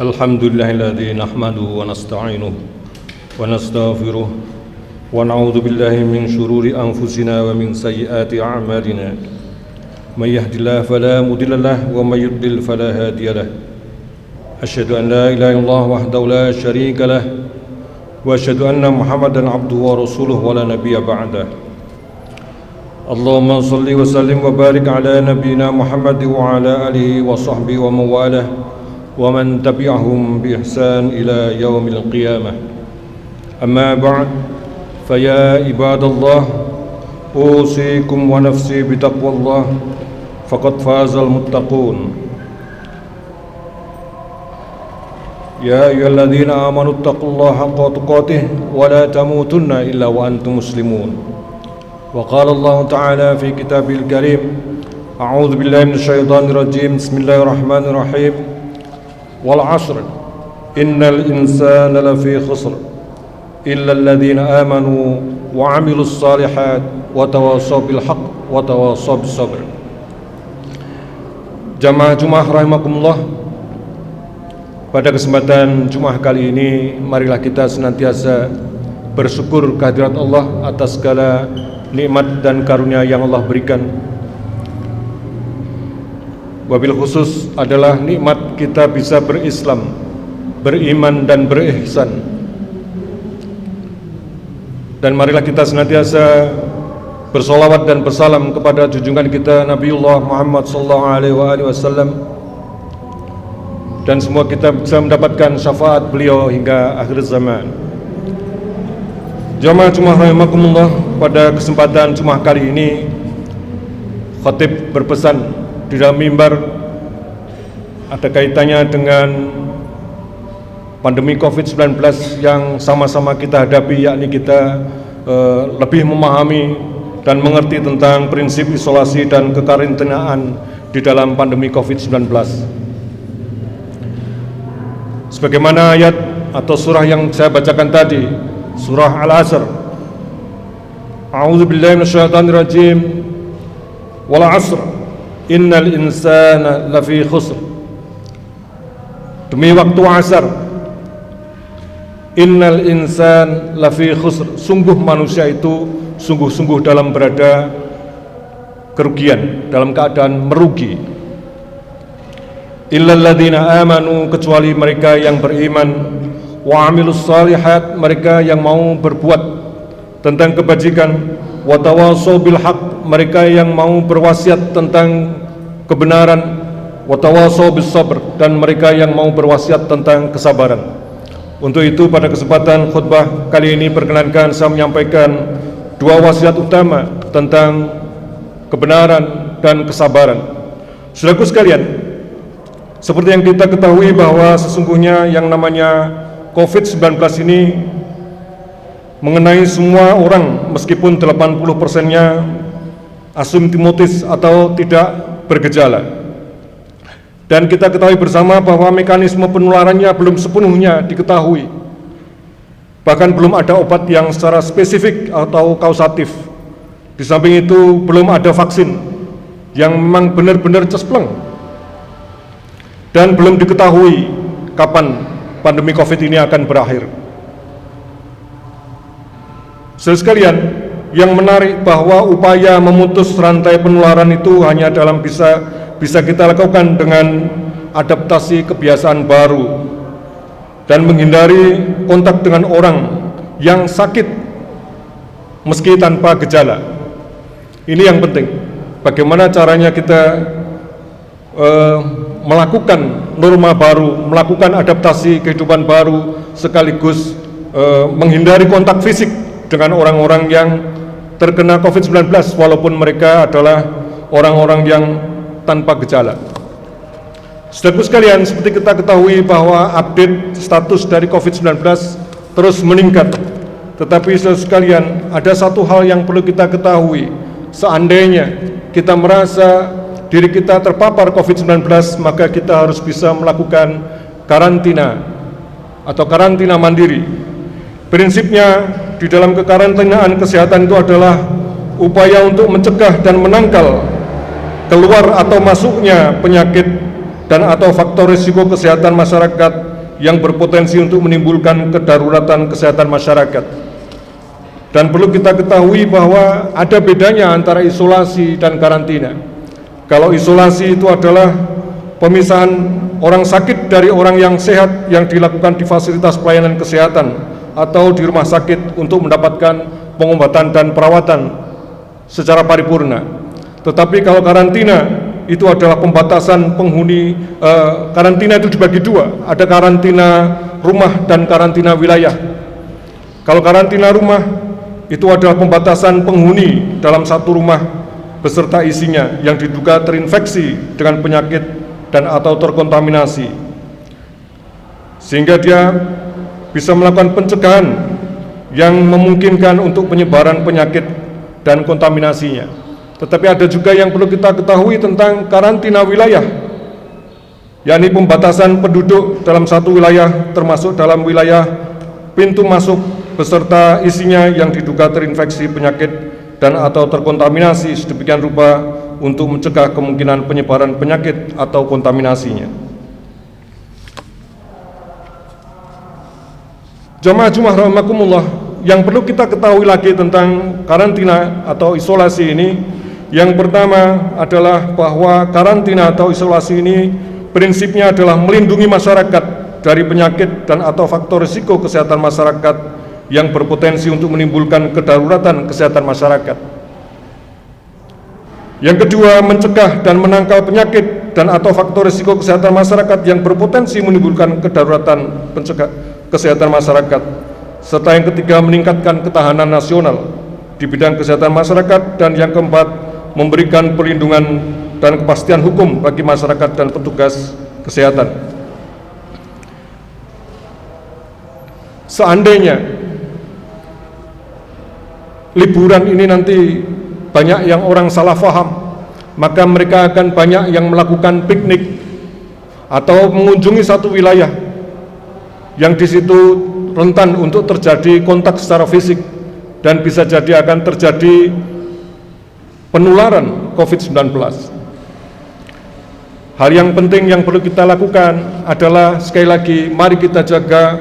الحمد لله الذي نحمده ونستعينه ونستغفره ونعوذ بالله من شرور أنفسنا ومن سيئات أعمالنا من يهد الله فلا مضل له ومن يضلل فلا هادي له أشهد أن لا إله إلا الله وحده لا شريك له وأشهد أن محمدا عبده ورسوله ولا نبي بعده اللهم صل وسلم وبارك على نبينا محمد وعلى آله وصحبه ومن والاه ومن تبعهم بإحسان إلى يوم القيامة أما بعد فيا عباد الله أوصيكم ونفسي بتقوى الله فقد فاز المتقون يا أيها الذين آمنوا اتقوا الله حق تقاته ولا تموتن إلا وأنتم مسلمون وقال الله تعالى في كتابه الكريم أعوذ بالله من الشيطان الرجيم بسم الله الرحمن الرحيم والعصر إن الإنسان لفي خسر إلا الذين آمنوا وعملوا الصالحات وتواصوا بالحق وتواصوا بالصبر. Jamaah Jumat rahimakumullah, pada kesempatan Jumat kali ini marilah kita senantiasa bersyukur kehadirat Allah atas segala nikmat dan karunia yang Allah berikan. Wabil khusus adalah nikmat kita bisa berislam, beriman dan berihsan. Dan marilah kita senantiasa bersolawat dan bersalam kepada junjungan kita Nabiullah Muhammad SAW, dan semua kita bisa mendapatkan syafaat beliau hingga akhir zaman. Jamaah Jumat rahimakumullah, pada kesempatan Jumat kali ini khatib berpesan di dalam mimbar ada kaitannya dengan pandemi COVID-19 yang sama-sama kita hadapi, yakni kita lebih memahami dan mengerti tentang prinsip isolasi dan kekarantinaan di dalam pandemi COVID-19. Sebagaimana ayat atau surah yang saya bacakan tadi, surah Al-Asr, A'udzu billahi minasyaitonir rajim, wal 'asr innal insana lafi khusr. Demi waktu asar, innal insan lafi khusr, sungguh manusia itu sungguh-sungguh dalam berada kerugian, dalam keadaan merugi. Illal ladzina amanu, kecuali mereka yang beriman, wa amilus shalihat, mereka yang mau berbuat tentang kebajikan, wa tawassaw bil haq, mereka yang mau berwasiat tentang kebenaran, wa tawassaw bis sabr, dan mereka yang mau berwasiat tentang kesabaran. Untuk itu pada kesempatan khutbah kali ini perkenankan saya menyampaikan dua wasiat utama tentang kebenaran dan kesabaran. Saudaraku sekalian, seperti yang kita ketahui bahwa sesungguhnya yang namanya COVID-19 ini mengenai semua orang, meskipun 80%-nya asimptomatis atau tidak bergejala. Dan kita ketahui bersama bahwa mekanisme penularannya belum sepenuhnya diketahui. Bahkan belum ada obat yang secara spesifik atau kausatif. Di samping itu belum ada vaksin yang memang benar-benar cespleng. Dan belum diketahui kapan pandemi COVID ini akan berakhir. Saudara sekalian, yang menarik bahwa upaya memutus rantai penularan itu hanya dalam bisa kita lakukan dengan adaptasi kebiasaan baru dan menghindari kontak dengan orang yang sakit meski tanpa gejala. Ini yang penting. Bagaimana caranya kita melakukan norma baru, melakukan adaptasi kehidupan baru, sekaligus menghindari kontak fisik dengan orang-orang yang terkena COVID-19 walaupun mereka adalah orang-orang yang tanpa gejala. Saudaraku sekalian, seperti kita ketahui bahwa update status dari COVID-19 terus meningkat. Tetapi saudara sekalian, ada satu hal yang perlu kita ketahui. Seandainya kita merasa diri kita terpapar COVID-19, maka kita harus bisa melakukan karantina atau karantina mandiri. Prinsipnya di dalam kekarantinaan kesehatan itu adalah upaya untuk mencegah dan menangkal keluar atau masuknya penyakit dan atau faktor risiko kesehatan masyarakat yang berpotensi untuk menimbulkan kedaruratan kesehatan masyarakat. Dan perlu kita ketahui bahwa ada bedanya antara isolasi dan karantina. Kalau isolasi itu adalah pemisahan orang sakit dari orang yang sehat yang dilakukan di fasilitas pelayanan kesehatan atau di rumah sakit untuk mendapatkan pengobatan dan perawatan secara paripurna. Tetapi kalau karantina itu adalah pembatasan penghuni. Karantina itu dibagi dua, ada karantina rumah dan karantina wilayah. Kalau karantina rumah itu adalah pembatasan penghuni dalam satu rumah beserta isinya yang diduga terinfeksi dengan penyakit dan atau terkontaminasi, sehingga dia bisa melakukan pencegahan yang memungkinkan untuk penyebaran penyakit dan kontaminasinya. Tetapi ada juga yang perlu kita ketahui tentang karantina wilayah, yakni pembatasan penduduk dalam satu wilayah termasuk dalam wilayah pintu masuk beserta isinya yang diduga terinfeksi penyakit dan atau terkontaminasi sedemikian rupa untuk mencegah kemungkinan penyebaran penyakit atau kontaminasinya. Jamaah Jumat rahimakumullah, yang perlu kita ketahui lagi tentang karantina atau isolasi ini, yang pertama adalah bahwa karantina atau isolasi ini prinsipnya adalah melindungi masyarakat dari penyakit dan atau faktor risiko kesehatan masyarakat yang berpotensi untuk menimbulkan kedaruratan kesehatan masyarakat. Yang kedua, mencegah dan menangkal penyakit dan atau faktor risiko kesehatan masyarakat yang berpotensi menimbulkan kedaruratan kesehatan masyarakat. Serta yang ketiga, meningkatkan ketahanan nasional di bidang kesehatan masyarakat. Dan yang keempat, memberikan perlindungan dan kepastian hukum bagi masyarakat dan petugas kesehatan. Seandainya liburan ini nanti banyak yang orang salah faham, maka mereka akan banyak yang melakukan piknik atau mengunjungi satu wilayah yang di situ rentan untuk terjadi kontak secara fisik dan bisa jadi akan terjadi penularan COVID-19. Hal yang penting yang perlu kita lakukan adalah sekali lagi, mari kita jaga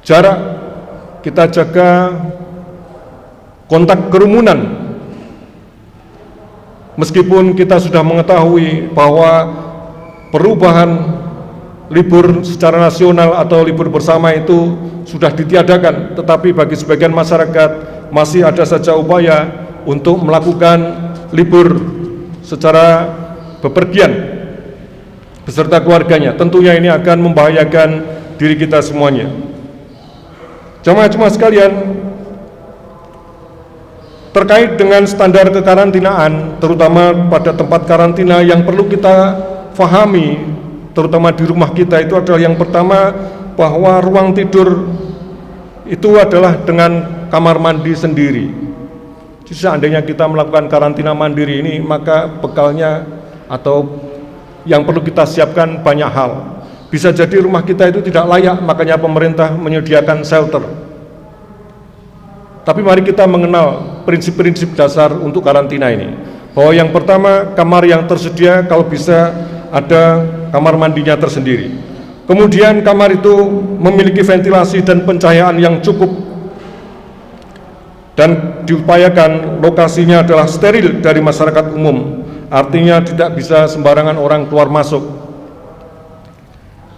jarak, kita jaga kontak kerumunan. Meskipun kita sudah mengetahui bahwa perubahan libur secara nasional atau libur bersama itu sudah ditiadakan, tetapi bagi sebagian masyarakat masih ada saja upaya untuk melakukan libur secara bepergian beserta keluarganya. Tentunya ini akan membahayakan diri kita semuanya. Jamaah-jamaah sekalian, terkait dengan standar kekarantinaan, terutama pada tempat karantina, yang perlu kita fahami, terutama di rumah kita, itu adalah yang pertama, bahwa ruang tidur itu adalah dengan kamar mandi sendiri. Jadi seandainya kita melakukan karantina mandiri ini, maka bekalnya atau yang perlu kita siapkan banyak hal. Bisa jadi rumah kita itu tidak layak, makanya pemerintah menyediakan shelter. Tapi mari kita mengenal prinsip-prinsip dasar untuk karantina ini. Bahwa yang pertama, kamar yang tersedia kalau bisa ada kamar mandinya tersendiri. Kemudian kamar itu memiliki ventilasi dan pencahayaan yang cukup. Dan diupayakan lokasinya adalah steril dari masyarakat umum. Artinya tidak bisa sembarangan orang keluar masuk.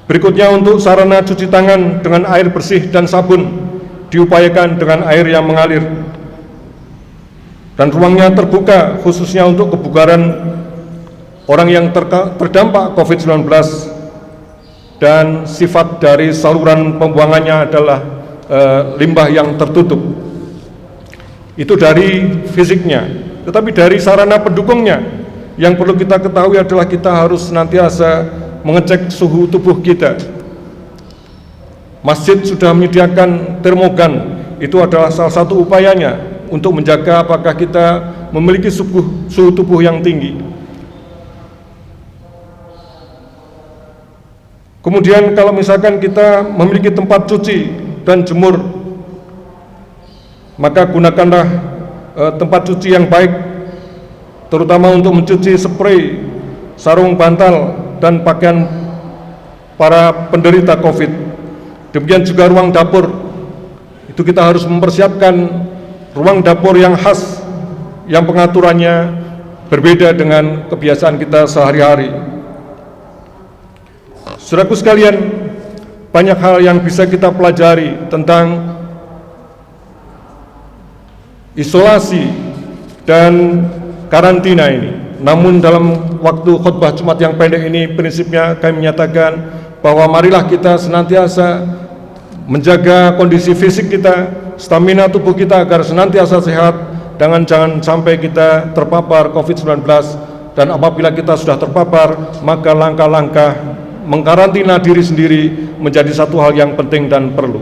Berikutnya, untuk sarana cuci tangan dengan air bersih dan sabun diupayakan dengan air yang mengalir, dan ruangnya terbuka khususnya untuk kebugaran orang yang terdampak COVID-19, dan sifat dari saluran pembuangannya adalah limbah yang tertutup. Itu dari fisiknya. Tetapi dari sarana pendukungnya, yang perlu kita ketahui adalah kita harus senantiasa mengecek suhu tubuh kita. Masjid sudah menyediakan termogan, itu adalah salah satu upayanya untuk menjaga apakah kita memiliki suhu tubuh yang tinggi. Kemudian kalau misalkan kita memiliki tempat cuci dan jemur, maka gunakanlah tempat cuci yang baik, terutama untuk mencuci spray, sarung bantal, dan pakaian para penderita COVID. Demikian juga ruang dapur, itu kita harus mempersiapkan ruang dapur yang khas, yang pengaturannya berbeda dengan kebiasaan kita sehari-hari. Saudaraku sekalian, banyak hal yang bisa kita pelajari tentang isolasi dan karantina ini. Namun dalam waktu khutbah Jumat yang pendek ini, prinsipnya kami menyatakan bahwa marilah kita senantiasa menjaga kondisi fisik kita, stamina tubuh kita agar senantiasa sehat, dan jangan sampai kita terpapar COVID-19. Dan apabila kita sudah terpapar, maka langkah-langkah mengkarantina diri sendiri menjadi satu hal yang penting dan perlu.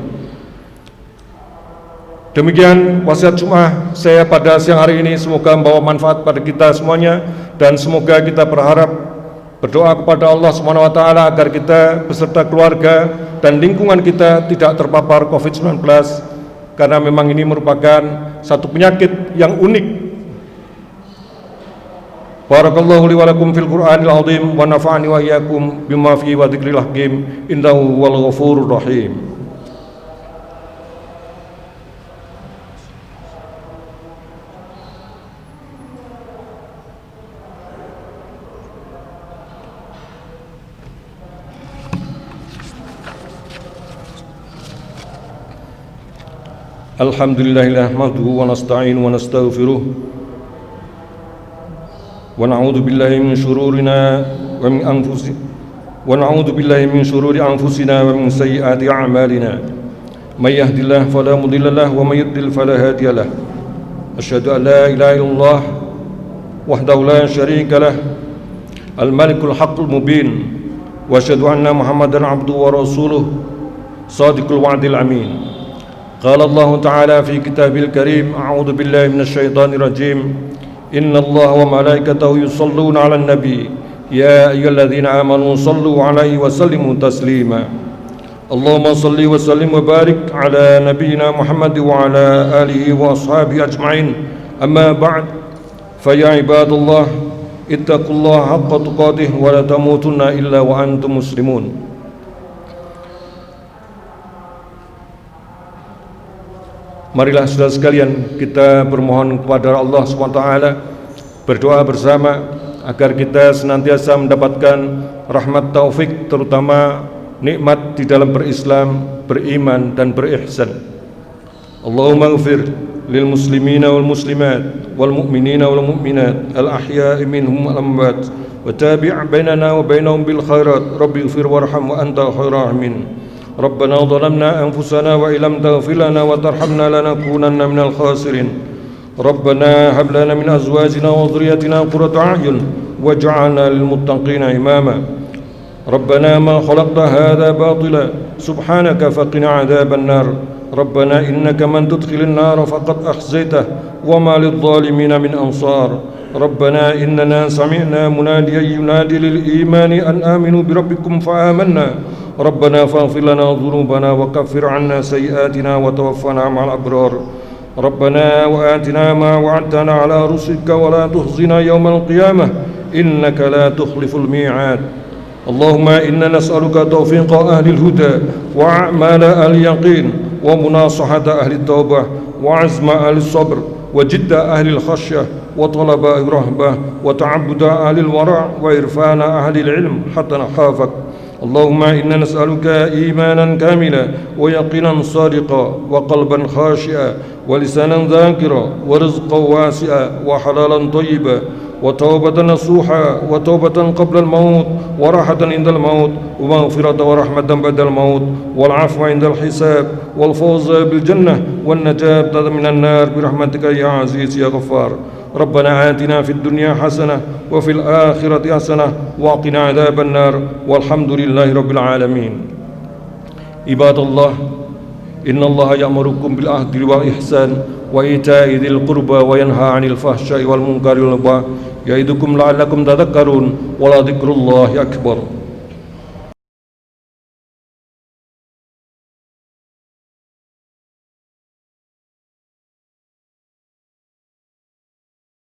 Demikian wasiat Jumat saya pada siang hari ini, semoga membawa manfaat pada kita semuanya, dan semoga kita berdoa kepada Allah SWT agar kita beserta keluarga dan lingkungan kita tidak terpapar COVID-19, karena memang ini merupakan satu penyakit yang unik. Barakallahu li wa lakum fil Qur'anil azim wa nafa'ani wa iyyakum bima fihi wa dzikril hakim innahu wal ghafurur rahim. Alhamdulillah nahmaduhu wa nasta'inu wa nastaghfiruh wa na'udzu billahi min shururina wa min anfusina wa na'udzu billahi min shururi anfusina wa min sayyiati a'malina may yahdihillahu fala mudilla lahu wa may yudlil fala hadiya lahu asyhadu an la ilaha illallah wahdahu la syarika lahu al-malikul haqqul mubin wa asyhadu anna muhammadan abduhu wa rasuluh shadiqul wa'dil amin. قال الله تعالى في كتابه الكريم أعوذ بالله من الشيطان الرجيم إن الله وملائكته يصلون على النبي يا أيها الذين آمنوا صلوا عليه وسلموا تسليما اللهم صل وسلم وبارك على نبينا محمد وعلى آله وأصحابه أجمعين أما بعد فيا عباد الله اتقوا الله حق تقاته ولا تموتن إلا وأنتم مسلمون. Marilah saudara sekalian, kita bermohon kepada Allah SWT, berdoa bersama agar kita senantiasa mendapatkan rahmat taufik, terutama nikmat di dalam berislam, beriman dan berihsan. Allahumma ighfir lil muslimina wal muslimat wal mu'minina wal mu'minat al ahya'i minhum wal amwat wa tabi' bainana wa bainahum bil khairat rabbi ighfir warham wa anta khairur rahimin. ربنا ظلمنا أنفسنا وإن لم تغفر لنا وترحمنا لنكونن من الخاسرين ربنا هب لنا من أزواجنا وذريتنا قرة أعين واجعلنا للمتقين إماما ربنا ما خلقت هذا باطلا سبحانك فقنا عذاب النار ربنا إنك من تدخل النار فقد أخزيته وما للظالمين من أنصار ربنا إننا سمعنا مناديا ينادي للإيمان أن آمنوا بربكم فآمنا ربنا فاغفر لنا ذنوبنا وكفر عنا سيئاتنا وتوفنا مع الأبرار ربنا وآتنا ما وعدتنا على رسلك ولا تخزنا يوم القيامة إنك لا تخلف الميعاد اللهم إنا نسألك توفيق أهل الهدى وأعمال أهل اليقين ومناصحة أهل التوبة وعزم أهل الصبر وجد أهل الخشية وطلب الرهبة وتعبد أهل الورع وإرفان أهل العلم حتى نخافك اللهم إنا نسألك إيمانا كاملا ويقينا صادقا وقلبا خاشعا ولسانا ذاكرا ورزقا واسعا وحلالا طيبا وتوبة نصوحا وتوبة قبل الموت وراحة عند الموت ومغفرة ورحمة بعد الموت والعفو عند الحساب والفوز بالجنة والنجاة من النار برحمتك يا عزيز يا غفار ربنا آتنا في الدنيا حسنة وفي الآخرة حسنة وقنا عذاب النار والحمد لله رب العالمين. عباد الله إن الله يأمركم بالعدل والإحسان وإيتاء ذي القربى وينهى عن الفحشاء والمنكر والبغي يعظكم لعلكم تذكرون ولذكر الله أكبر.